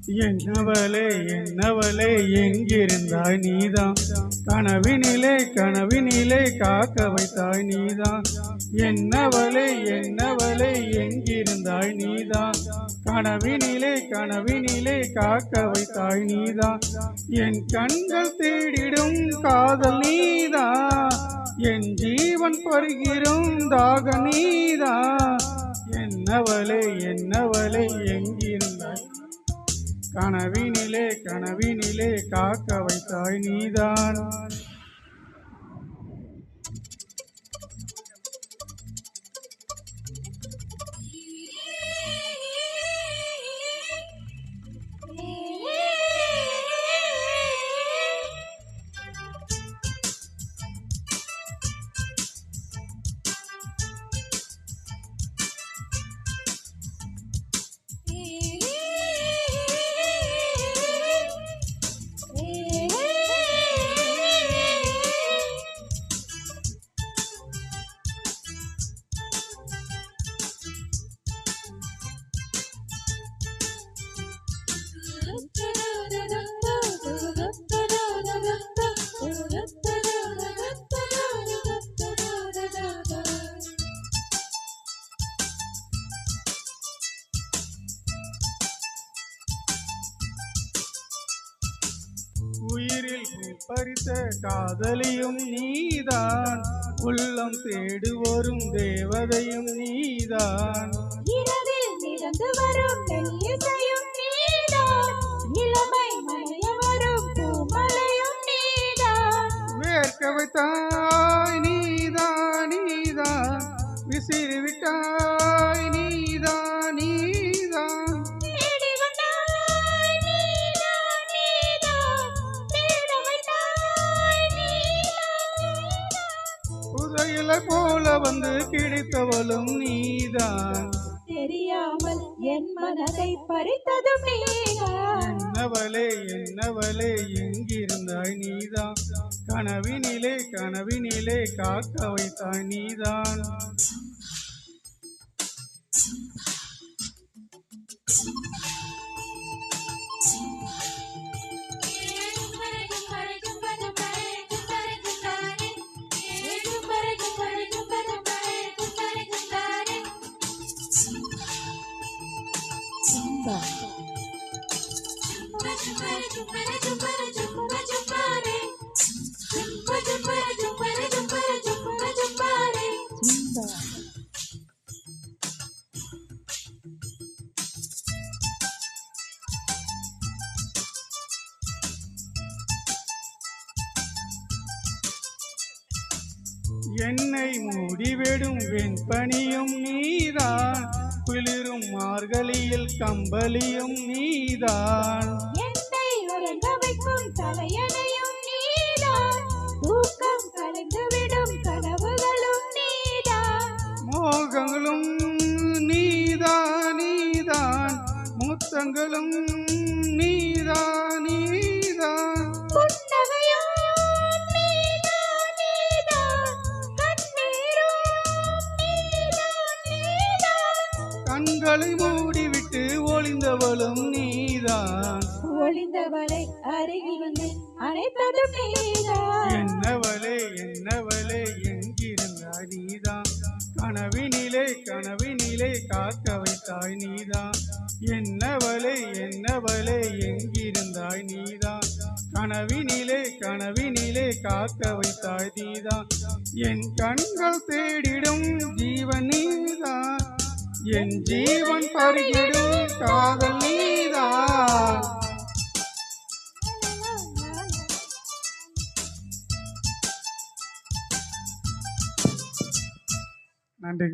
என்னவளே என்னவளே எங்கிருந்தாய் நீதான், கனவினிலே கனவினிலே காக்க வைத்தாய் நீதான். என்னவளே என்னவளே எங்கிருந்தாய் நீதான், கனவினிலே கனவினிலே காக்க வைத்தாய் நீதான். என் கண்கள் தேடிடும் காதல் நீதான், என் ஜீவன் பருகிரும் தாக நீதான். என்னவளே என்னவளே எங்கிருந்தாய், கனவினிலே கனவினிலே காக்க வைத்தாய் நீதான். உயிரில் பறித்த காதலியும் நீதான், உள்ளம் தேடுவோரும் தேவதையும் நீதான். இரவில் மிதந்து வரும் மெல்லிசையும் நீதான், இளமை மலைய வரும் பூமலையும் நீதான். வேர்க்க வைத்தாய் நீதான் நீதான், விசிறி விட்டாய் நீதான் நீதான். புதையலை போல வந்து கிடைத்தவளும் நீதான், தெரியாமல் என் மனதை பறித்ததும் நீதான். என்னவளே என்னவளே எங்கிருந்தாய் நீதான், கனவினிலே கனவினிலே காக்க வைத்தாய் நீதான். என்னை மூடிவிடும் வெண்பனியும் நீதான், குளிரும் மார்கழியில் கம்பளியும் நீதான். என்னை உறங்க வைக்கும் தலையணையும் நீதான், தூக்கம் கலைந்துவிடும் கனவுகளும் நீதான். மோகங்களும் நீதான் நீதான், முத்தங்களும் நீதான் நீதான். கண்களை மூடிவிட்டு ஒளிந்தவளும் நீதான், ஒளிந்தவளை அருகில் வந்து அணைத்ததும் நீதான். என்னவளே என்னவளே எங்கிருந்தாய் நீதான், கனவினிலே கனவினிலே காக்க வைத்தாய் நீதான். என்னவளே என்னவளே எங்கிருந்தாய் நீதான், கனவினிலே கனவினிலே காக்க வைத்தாய் நீதான். என் கண்கள் தேடிடும் ஜீவன் நீதான், என் ஜீவன் பருகிடும் காதல் நீதான். நன்றி.